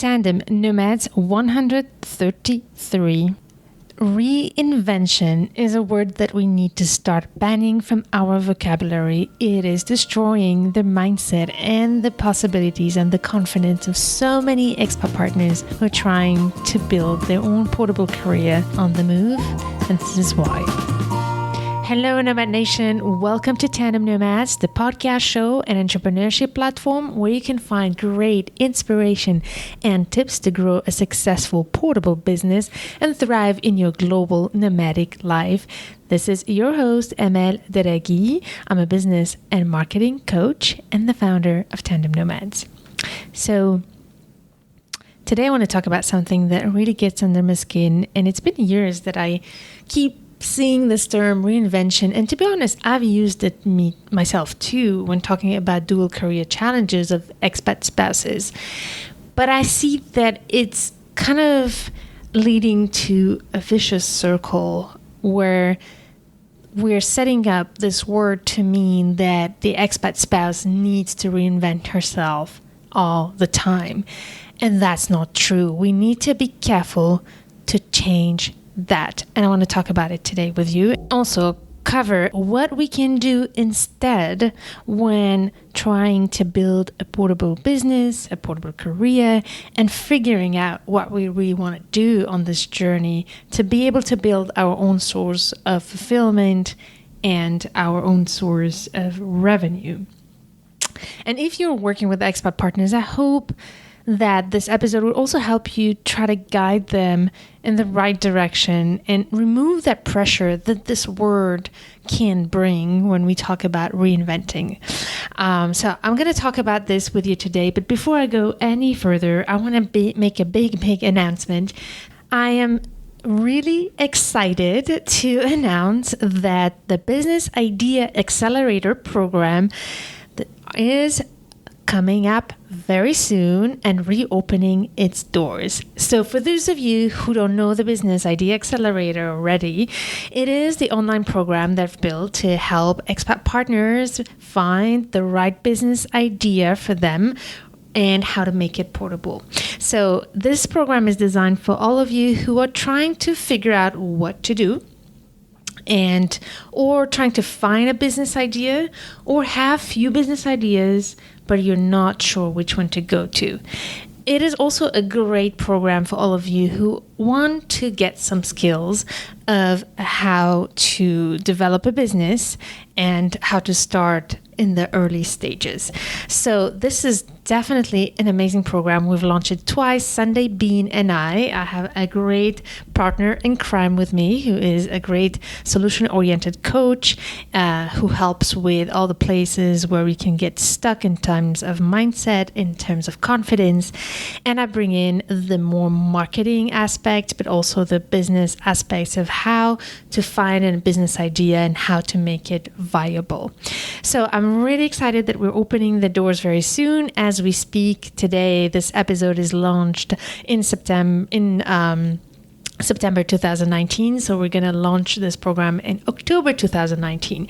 Tandem Nomads 133. Reinvention is a word that we need to start banning from our vocabulary. It is destroying the mindset and the possibilities and the confidence of so many expat partners who are trying to build their own portable career on the move, and this is why. Hello, Nomad Nation. Welcome to Tandem Nomads, the podcast show and entrepreneurship platform where you can find great inspiration and tips to grow a successful portable business and thrive in your global nomadic life. This is your host, Emel Deraghi. I'm a business and marketing coach and the founder of Tandem Nomads. So today I want to talk about something that really gets under my skin, and it's been years that I keep seeing this term reinvention, and to be honest, I've used it myself too when talking about dual career challenges of expat spouses. But I see that it's kind of leading to a vicious circle where we're setting up this word to mean that the expat spouse needs to reinvent herself all the time. And that's not true. We need to be careful to change that, and I want to talk about it today with you. Also cover what we can do instead when trying to build a portable business, a portable career, and figuring out what we really want to do on this journey to be able to build our own source of fulfillment and our own source of revenue. And if you're working with expat partners, I hope that this episode will also help you try to guide them in the right direction and remove that pressure that this word can bring when we talk about reinventing. So I'm going to talk about this with you today, but before I go any further, I want to make a big announcement. I am really excited to announce that the Business Idea Accelerator program is coming up very soon and reopening its doors. So for those of you who don't know the Business Idea Accelerator already, it is the online program that's built to help expat partners find the right business idea for them and how to make it portable. So this program is designed for all of you who are trying to figure out what to do, or trying to find a business idea, or have few business ideas but you're not sure which one to go to. It is also a great program for all of you who want to get some skills of how to develop a business and how to start in the early stages. So this is definitely an amazing program. We've launched it twice. Sunday Bean and I have a great partner in crime with me who is a great solution-oriented coach who helps with all the places where we can get stuck in terms of mindset, in terms of confidence. And I bring in the more marketing aspect, but also the business aspects of how to find a business idea and how to make it viable. So I'm really excited that we're opening the doors very soon as we speak today. This episode is launched in September 2019. So we're going to launch this program in October 2019.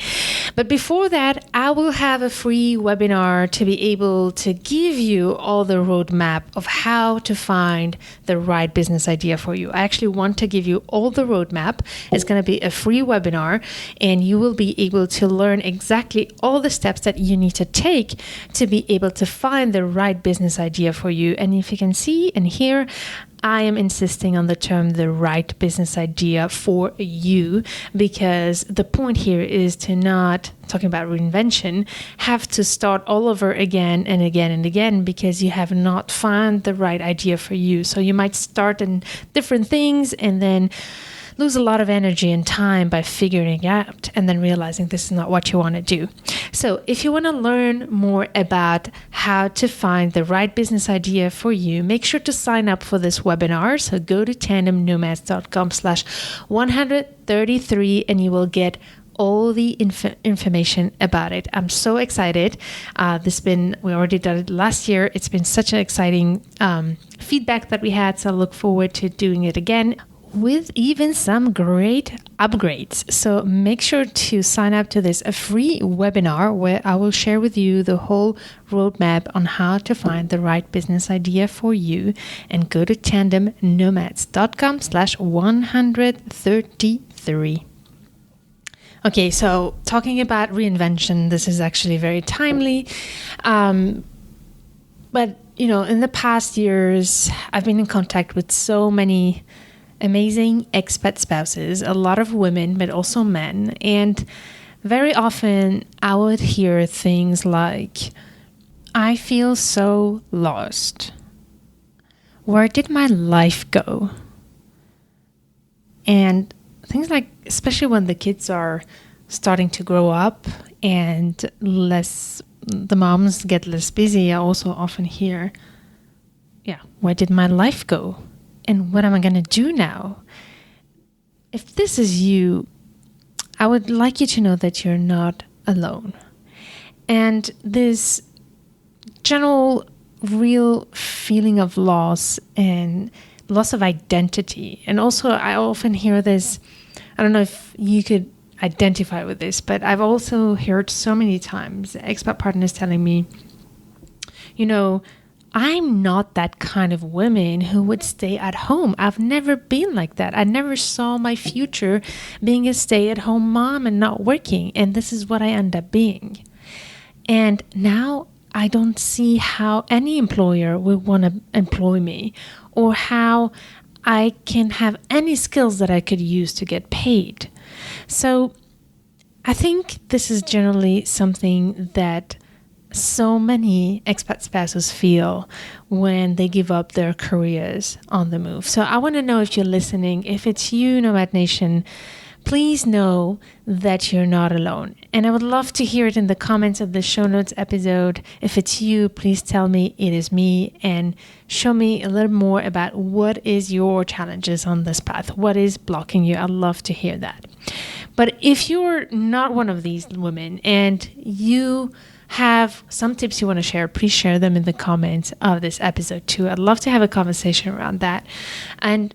But before that, I will have a free webinar to be able to give you all the roadmap of how to find the right business idea for you. I actually want to give you all the roadmap. It's going to be a free webinar, and you will be able to learn exactly all the steps that you need to take to be able to find the right business idea for you. And if you can see and hear, I am insisting on the term the right business idea for you, because the point here is to not, talking about reinvention, have to start all over again and again and again because you have not found the right idea for you. So you might start in different things and then lose a lot of energy and time by figuring it out and then realizing this is not what you want to do. So if you want to learn more about how to find the right business idea for you, make sure to sign up for this webinar. So go to tandemnomads.com/133 and you will get all the information about it. I'm so excited. We already did it last year. It's been such an exciting feedback that we had. So I look forward to doing it again. with even some great upgrades. So make sure to sign up to this a free webinar where I will share with you the whole roadmap on how to find the right business idea for you, and go to tandemnomads.com/133. Okay, so talking about reinvention, this is actually very timely. But, in the past years, I've been in contact with so many amazing expat spouses, a lot of women, but also men. And very often I would hear things like, I feel so lost. Where did my life go? And things like, especially when the kids are starting to grow up and the moms get less busy, I also often hear, where did my life go? And what am I going to do now? If this is you, I would like you to know that you're not alone. And this general, real feeling of loss and loss of identity. And also, I often hear this, I don't know if you could identify with this, but I've also heard so many times expat partners telling me, I'm not that kind of woman who would stay at home. I've never been like that. I never saw my future being a stay-at-home mom and not working. And this is what I end up being. And now I don't see how any employer would want to employ me, or how I can have any skills that I could use to get paid. So I think this is generally something that so many expat spouses feel when they give up their careers on the move. So I want to know, if you're listening, if it's you, Nomad Nation, please know that you're not alone. And I would love to hear it in the comments of the show notes episode. If it's you, please tell me it is me, and show me a little more about what is your challenges on this path. What is blocking you? I'd love to hear that. But if you're not one of these women and you have some tips you want to share, please share them in the comments of this episode too. I'd love to have a conversation around that. And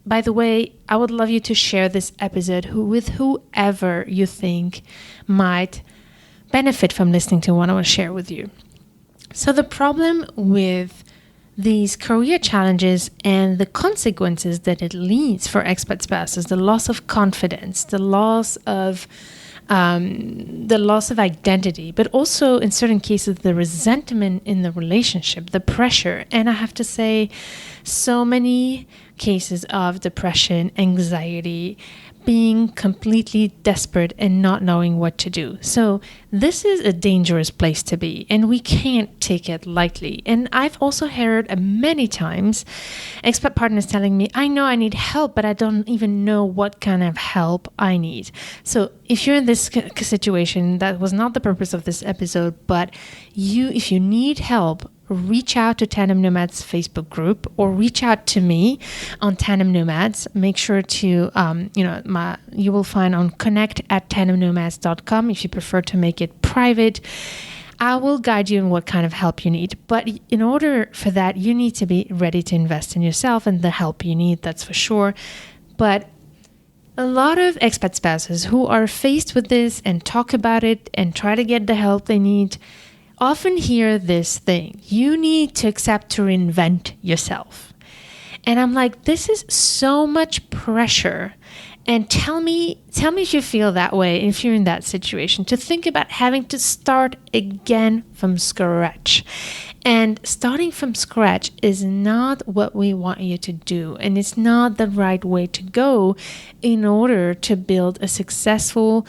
by the way, I would love you to share this episode with whoever you think might benefit from listening to what I want to share with you. So the problem with these career challenges and the consequences that it leads for expat spouses, the loss of confidence, the loss of identity, but also in certain cases, the resentment in the relationship, the pressure. And I have to say, so many cases of depression, anxiety, being completely desperate and not knowing what to do. So this is a dangerous place to be, and we can't take it lightly. And I've also heard many times expat partners telling me, I know I need help, but I don't even know what kind of help I need. So if you're in this situation, that was not the purpose of this episode, but if you need help, reach out to Tandem Nomads Facebook group, or reach out to me on Tandem Nomads. Make sure to, you will find on connect@tandemnomads.com. If you prefer to make it private, I will guide you in what kind of help you need. But in order for that, you need to be ready to invest in yourself and the help you need, that's for sure. But a lot of expat spouses who are faced with this and talk about it and try to get the help they need often hear this thing: you need to accept to reinvent yourself. And I'm like, this is so much pressure. And tell me if you feel that way, if you're in that situation, to think about having to start again from scratch. And starting from scratch is not what we want you to do. And it's not the right way to go in order to build a successful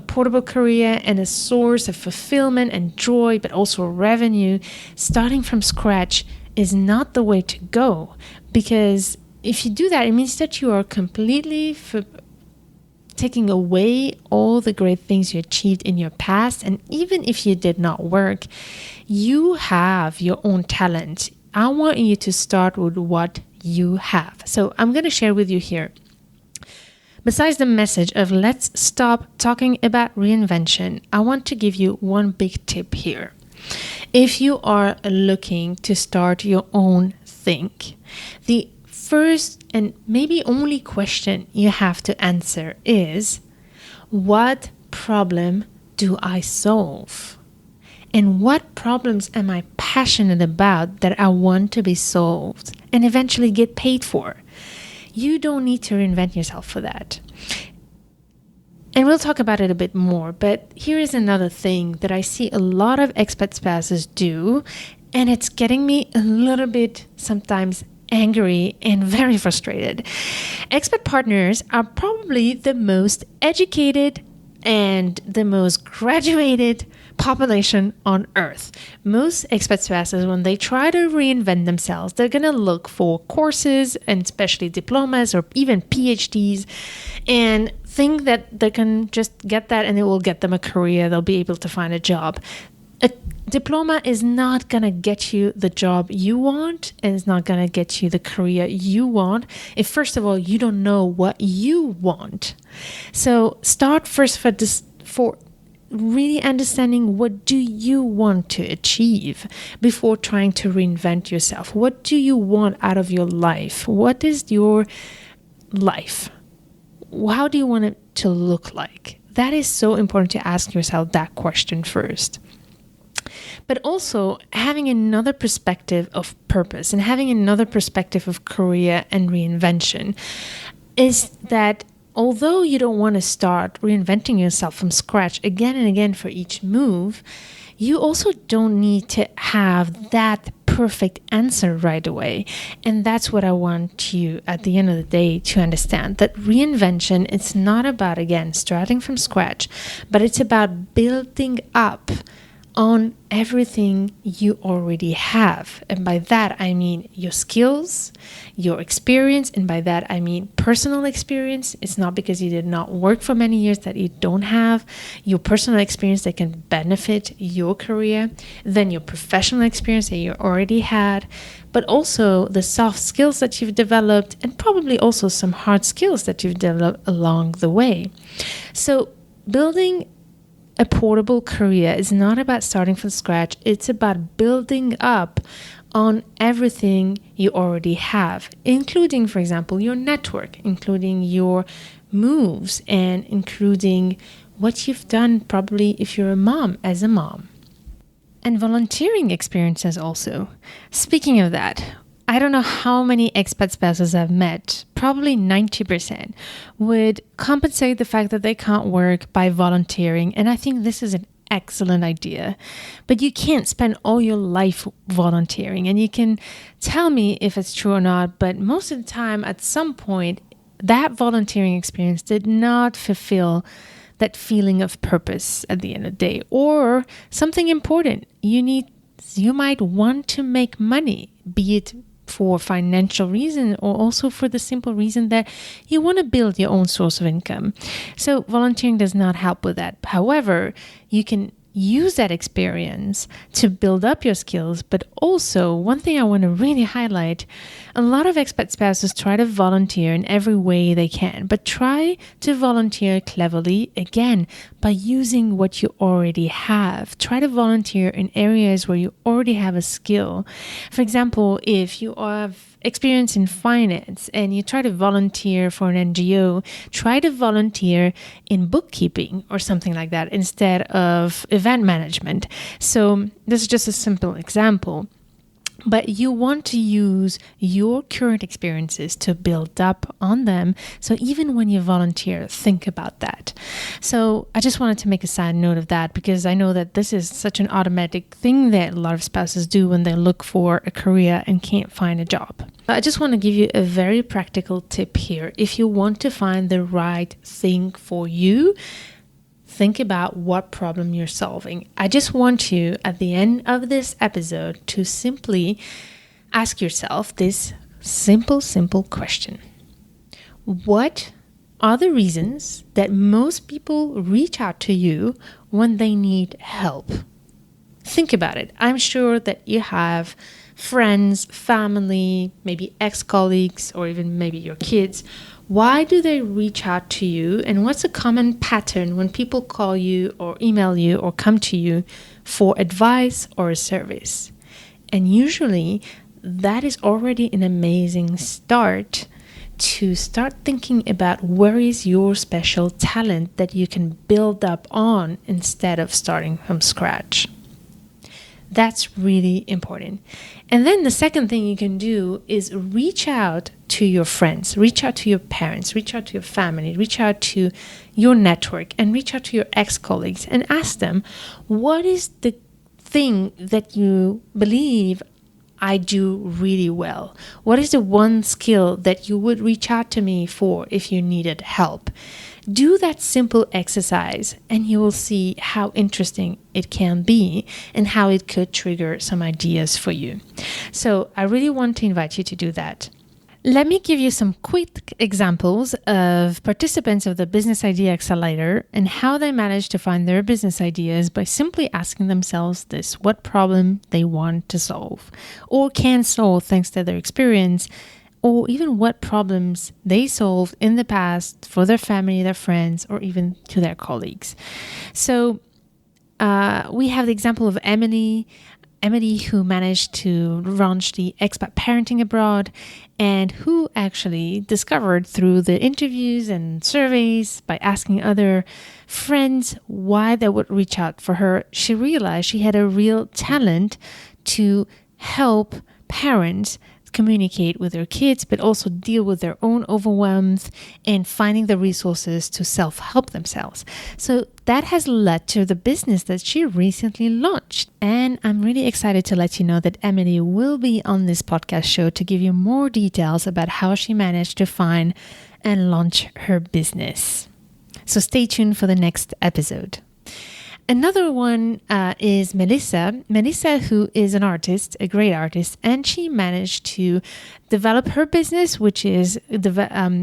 portable career and a source of fulfillment and joy, but also revenue. Starting from scratch is not the way to go, because if you do that, it means that you are completely taking away all the great things you achieved in your past. And even if you did not work, you have your own talent. I want you to start with what you have. So I'm going to share with you here, besides the message of let's stop talking about reinvention, I want to give you one big tip here. If you are looking to start your own thing, the first and maybe only question you have to answer is, what problem do I solve? And what problems am I passionate about that I want to be solved and eventually get paid for? You don't need to reinvent yourself for that. And we'll talk about it a bit more, but here is another thing that I see a lot of expat spouses do, and it's getting me a little bit sometimes angry and very frustrated. Expat partners are probably the most educated and the most graduated population on earth. Most expat spouses, when they try to reinvent themselves, they're going to look for courses and especially diplomas or even PhDs and think that they can just get that and it will get them a career. They'll be able to find a job. A diploma is not going to get you the job you want, and it's not going to get you the career you want if, first of all, you don't know what you want. So start first for really understanding what do you want to achieve before trying to reinvent yourself. What do you want out of your life? What is your life? How do you want it to look like? That is so important to ask yourself that question first. But also having another perspective of purpose and having another perspective of career and reinvention is that although you don't want to start reinventing yourself from scratch again and again for each move, you also don't need to have that perfect answer right away. And that's what I want you at the end of the day to understand, that reinvention, it's not about, again, starting from scratch, but it's about building up on everything you already have. And by that, I mean your skills, your experience. And by that, I mean personal experience. It's not because you did not work for many years that you don't have your personal experience that can benefit your career. Then your professional experience that you already had, but also the soft skills that you've developed and probably also some hard skills that you've developed along the way. So building a portable career is not about starting from scratch. It's about building up on everything you already have, including, for example, your network, including your moves, and including what you've done probably if you're a mom, as a mom. And volunteering experiences also. Speaking of that, I don't know how many expat spouses I've met, probably 90%, would compensate the fact that they can't work by volunteering. And I think this is an excellent idea. But you can't spend all your life volunteering. And you can tell me if it's true or not, but most of the time, at some point, that volunteering experience did not fulfill that feeling of purpose at the end of the day. Or something important, you might want to make money, be it for financial reason or also for the simple reason that you want to build your own source of income. So volunteering does not help with that. However, you can use that experience to build up your skills. But also, one thing I want to really highlight, a lot of expat spouses try to volunteer in every way they can, but try to volunteer cleverly, again, by using what you already have. Try to volunteer in areas where you already have a skill. For example, if you have experience in finance and you try to volunteer for an NGO, try to volunteer in bookkeeping or something like that instead of event management. So this is just a simple example. But you want to use your current experiences to build up on them. So even when you volunteer, think about that. So I just wanted to make a side note of that because I know that this is such an automatic thing that a lot of spouses do when they look for a career and can't find a job. I just want to give you a very practical tip here. If you want to find the right thing for you, think about what problem you're solving. I just want you, at the end of this episode, to simply ask yourself this simple question. What are the reasons that most people reach out to you when they need help? Think about it. I'm sure that you have friends, family, maybe ex-colleagues, or even maybe your kids. Why do they reach out to you? And what's a common pattern when people call you or email you or come to you for advice or a service? And usually that is already an amazing start to start thinking about where is your special talent that you can build up on instead of starting from scratch. That's really important. And then the second thing you can do is reach out to your friends, reach out to your parents, reach out to your family, reach out to your network, and reach out to your ex-colleagues and ask them, what is the thing that you believe I do really well? What is the one skill that you would reach out to me for if you needed help? Do that simple exercise and you will see how interesting it can be and how it could trigger some ideas for you. So I really want to invite you to do that. Let me give you some quick examples of participants of the Business Idea Accelerator and how they managed to find their business ideas by simply asking themselves this: what problem they want to solve or can solve thanks to their experience, or even what problems they solved in the past for their family, their friends, or even to their colleagues. So we have the example of Emily, who managed to launch the expat parenting abroad and who actually discovered through the interviews and surveys by asking other friends why they would reach out for her, she realized she had a real talent to help parents communicate with their kids, but also deal with their own overwhelms and finding the resources to self-help themselves. So that has led to the business that she recently launched. And I'm really excited to let you know that Emily will be on this podcast show to give you more details about how she managed to find and launch her business. So stay tuned for the next episode. Another one is Melissa. Melissa, who is an artist, a great artist, and she managed to develop her business, which is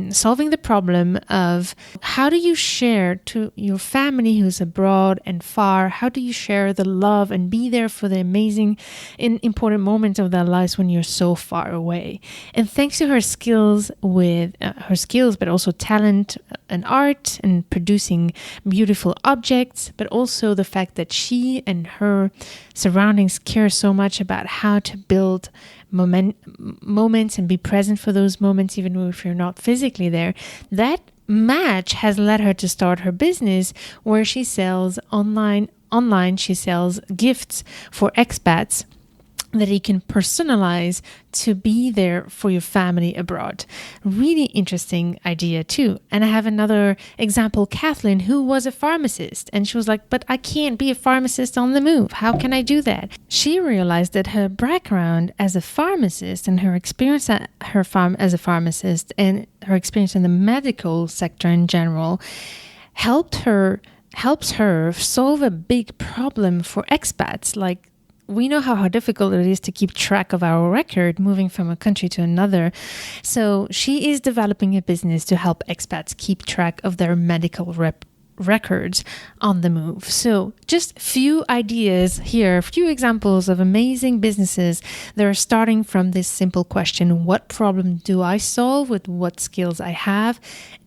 solving the problem of how do you share to your family who's abroad and far, how do you share the love and be there for the amazing and important moments of their lives when you're so far away. And thanks to her skills but also talent and art and producing beautiful objects, but also the fact that she and her surroundings care so much about how to build moments and be present for those moments, even if you're not physically there. That match has led her to start her business where she sells online. She sells gifts for expats that you can personalize to be there for your family abroad. Really interesting idea too. And I have another example, Kathleen, who was a pharmacist, and she was like, but I can't be a pharmacist on the move. How can I do that? She realized that her background as a pharmacist and her experience at her farm as a pharmacist and her experience in the medical sector in general helps her solve a big problem for expats. Like, we know how difficult it is to keep track of our record moving from a country to another. So she is developing a business to help expats keep track of their medical records on the move. So just a few ideas here, a few examples of amazing businesses that are starting from this simple question: what problem do I solve with what skills I have?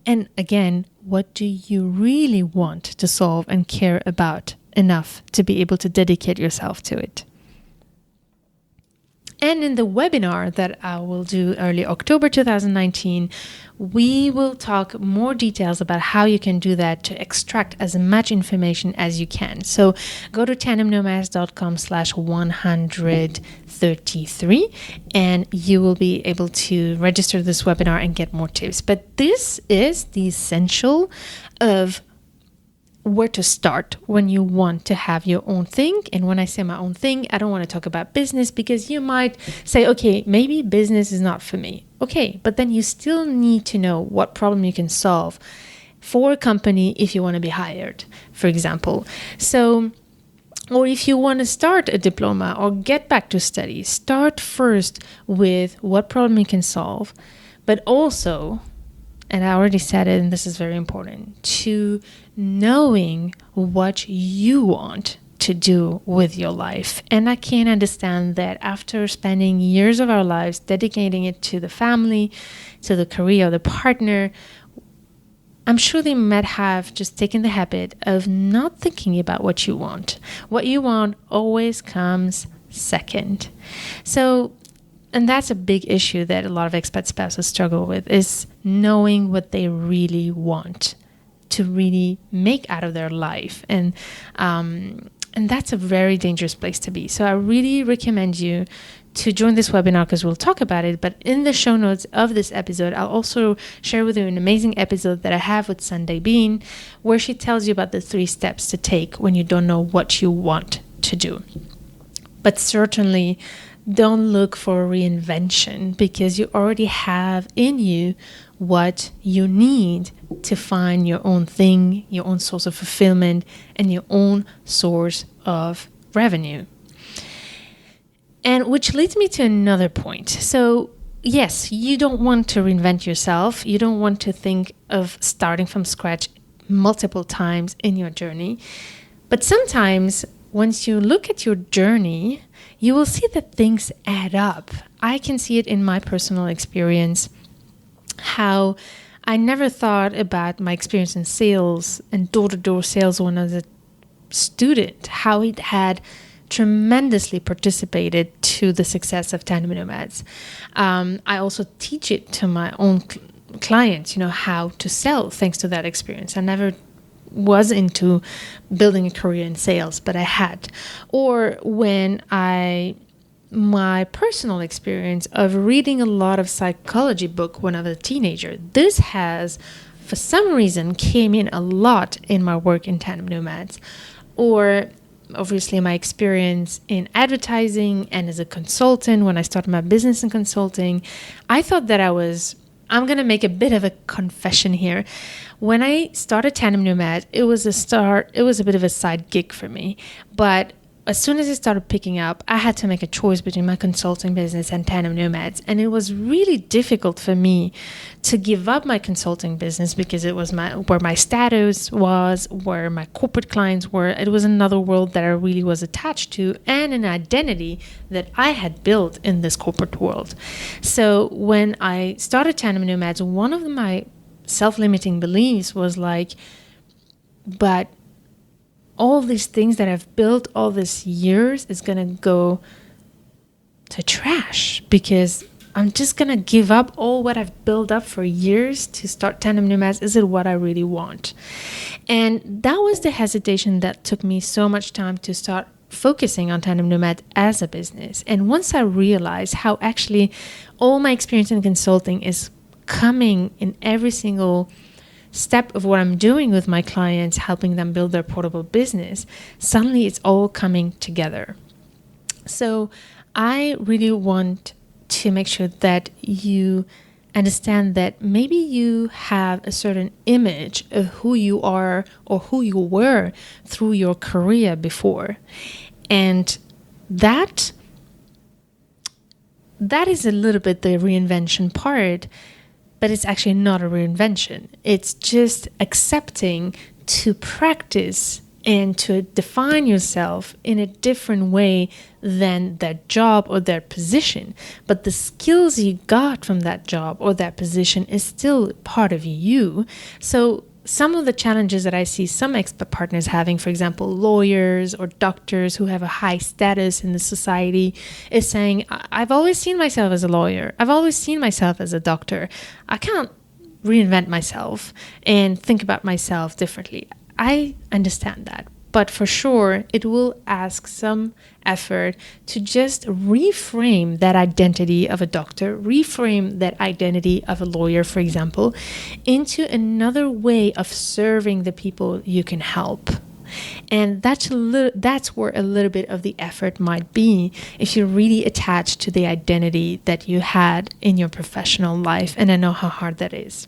And again, what do you really want to solve and care about enough to be able to dedicate yourself to it? And in the webinar that I will do early October 2019, we will talk more details about how you can do that to extract as much information as you can. So go to tandemnomads.com/133 and you will be able to register this webinar and get more tips. But this is the essential of where to start when you want to have your own thing. And when I say my own thing, I don't want to talk about business, because you might say, okay, maybe business is not for me. Okay, but then you still need to know what problem you can solve for a company if you want to be hired, for example. So, or if you want to start a diploma or get back to study, start first with what problem you can solve, but also, and I already said it, and this is very important, to knowing what you want to do with your life. And I can understand that after spending years of our lives dedicating it to the family, to the career, the partner, I'm sure they might have just taken the habit of not thinking about what you want. What you want always comes second. So And that's a big issue that a lot of expat spouses struggle with, is knowing what they really want to really make out of their life. And that's a very dangerous place to be. So I really recommend you to join this webinar because we'll talk about it. But in the show notes of this episode, I'll also share with you an amazing episode that I have with Sunday Bean, where she tells you about the 3 steps to take when you don't know what you want to do. But certainly don't look for reinvention, because you already have in you what you need to find your own thing, your own source of fulfillment, and your own source of revenue. And which leads me to another point. So yes, you don't want to reinvent yourself. You don't want to think of starting from scratch multiple times in your journey. But sometimes once you look at your journey, you will see that things add up. I can see it in my personal experience, how I never thought about my experience in sales and door-to-door sales when I was a student, how it had tremendously participated to the success of Tandem Nomads. I also teach it to my own clients, how to sell thanks to that experience. I never was into building a career in sales, but I had. Or when my personal experience of reading a lot of psychology book when I was a teenager, this has, for some reason, came in a lot in my work in Tandem Nomads. Or obviously my experience in advertising and as a consultant when I started my business in consulting. I thought that I'm going to make a bit of a confession here. When I started Tandem Nomad, it was a bit of a side gig for me. But as soon as it started picking up, I had to make a choice between my consulting business and Tandem Nomads. And it was really difficult for me to give up my consulting business because it was where my status was, where my corporate clients were. It was another world that I really was attached to, and an identity that I had built in this corporate world. So when I started Tandem Nomads, one of my self-limiting beliefs was like, but all these things that I've built all these years is going to go to trash because I'm just going to give up all what I've built up for years to start Tandem Nomads. Is it what I really want? And that was the hesitation that took me so much time to start focusing on Tandem Nomad as a business. And once I realized how actually all my experience in consulting is coming in every single step of what I'm doing with my clients, helping them build their portable business, suddenly it's all coming together. So I really want to make sure that you understand that maybe you have a certain image of who you are or who you were through your career before. And that is a little bit the reinvention part. But it's actually not a reinvention. It's just accepting to practice and to define yourself in a different way than that job or that position. But the skills you got from that job or that position is still part of you. So some of the challenges that I see some expat partners having, for example, lawyers or doctors who have a high status in the society, is saying, I've always seen myself as a lawyer. I've always seen myself as a doctor. I can't reinvent myself and think about myself differently. I understand that. But for sure, it will ask some effort to just reframe that identity of a doctor, reframe that identity of a lawyer, for example, into another way of serving the people you can help. And that's where a little bit of the effort might be if you're really attached to the identity that you had in your professional life. And I know how hard that is.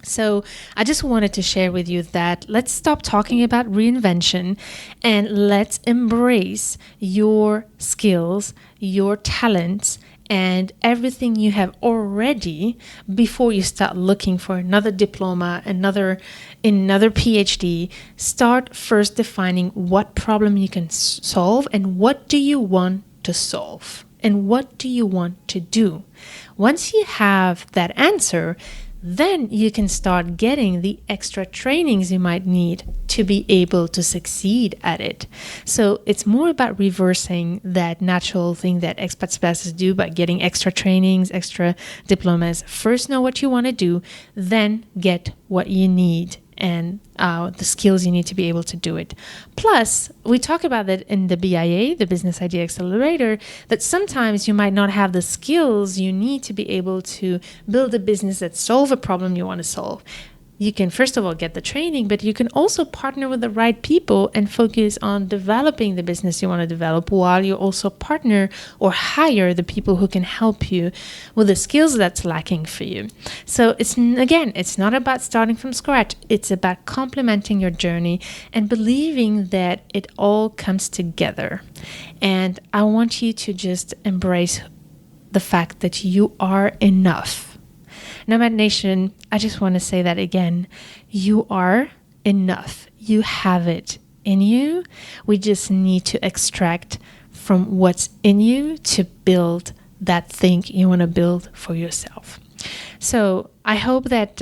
So I just wanted to share with you that let's stop talking about reinvention and let's embrace your skills, your talents, and everything you have already before you start looking for another diploma, another PhD. Start first defining what problem you can solve and what do you want to solve and what do you want to do. Once you have that answer, then you can start getting the extra trainings you might need to be able to succeed at it. So it's more about reversing that natural thing that expat spouses do by getting extra trainings, extra diplomas. First know what you want to do, then get what you need and the skills you need to be able to do it. Plus, we talk about that in the BIA, the Business Idea Accelerator, that sometimes you might not have the skills you need to be able to build a business that solve a problem you want to solve. You can first of all get the training, but you can also partner with the right people and focus on developing the business you want to develop while you also partner or hire the people who can help you with the skills that's lacking for you. So it's not about starting from scratch. It's about complementing your journey and believing that it all comes together. And I want you to just embrace the fact that you are enough. Nomad Nation, I just want to say that again. You are enough. You have it in you. We just need to extract from what's in you to build that thing you want to build for yourself. So I hope that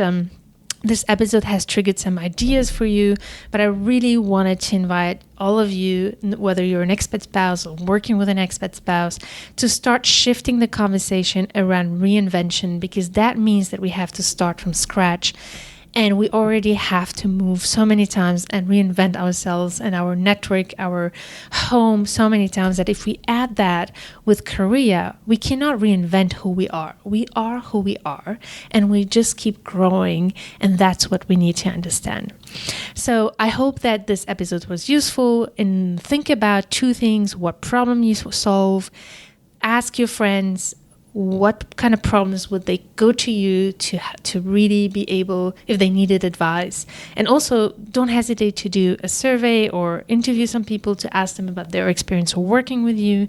this episode has triggered some ideas for you, but I really wanted to invite all of you, whether you're an expat spouse or working with an expat spouse, to start shifting the conversation around reinvention, because that means that we have to start from scratch. And we already have to move so many times and reinvent ourselves and our network, our home so many times that if we add that with Korea, we cannot reinvent who we are. We are who we are, and we just keep growing, and that's what we need to understand. So I hope that this episode was useful, and think about two things: what problem you solve, ask your friends, what kind of problems would they go to you to really be able, if they needed advice. And also, don't hesitate to do a survey or interview some people to ask them about their experience working with you.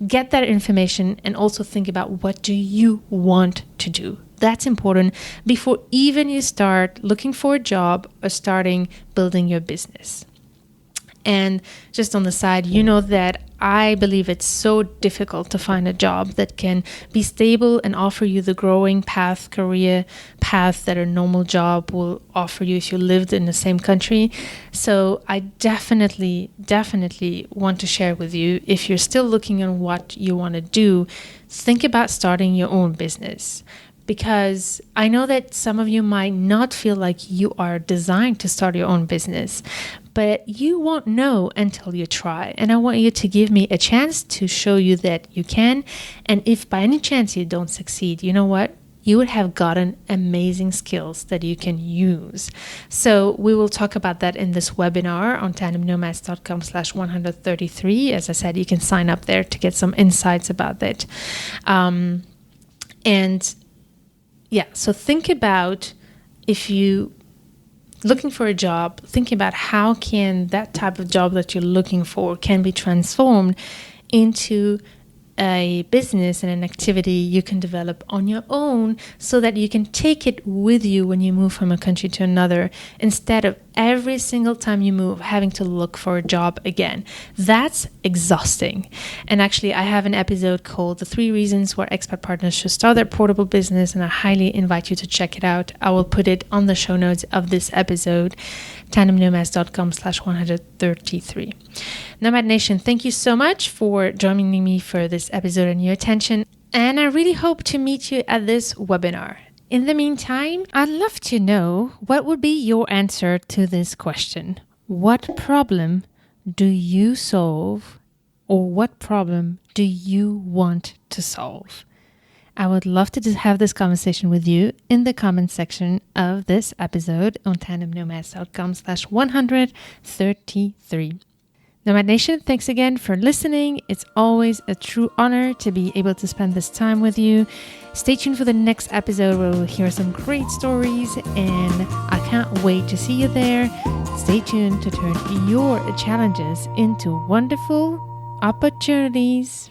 Get that information, and also think about, what do you want to do? That's important before even you start looking for a job or starting building your business. And just on the side, you know that I believe it's so difficult to find a job that can be stable and offer you the growing path, career path that a normal job will offer you if you lived in the same country. So I definitely want to share with you, if you're still looking at what you want to do, think about starting your own business. Because I know that some of you might not feel like you are designed to start your own business, but you won't know until you try. And I want you to give me a chance to show you that you can. And if by any chance you don't succeed, you know what? You would have gotten amazing skills that you can use. So we will talk about that in this webinar on tandemnomads.com/133. As I said, you can sign up there to get some insights about that. So think about, if you looking for a job, think about how can that type of job that you're looking for can be transformed into a business and an activity you can develop on your own, so that you can take it with you when you move from a country to another, instead of every single time you move having to look for a job again. That's exhausting. And actually, I have an episode called The 3 Reasons Why Expat Partners Should Start Their Portable Business, and I highly invite you to check it out. I will put it on the show notes of this episode, tandemnomads.com/133. Nomad Nation, thank you so much for joining me for this episode and your attention. And I really hope to meet you at this webinar. In the meantime, I'd love to know, what would be your answer to this question? What problem do you solve, or what problem do you want to solve? I would love to have this conversation with you in the comment section of this episode on tandemnomads.com/133. Nomad Nation, thanks again for listening. It's always a true honor to be able to spend this time with you. Stay tuned for the next episode where we'll hear some great stories, and I can't wait to see you there. Stay tuned to turn your challenges into wonderful opportunities.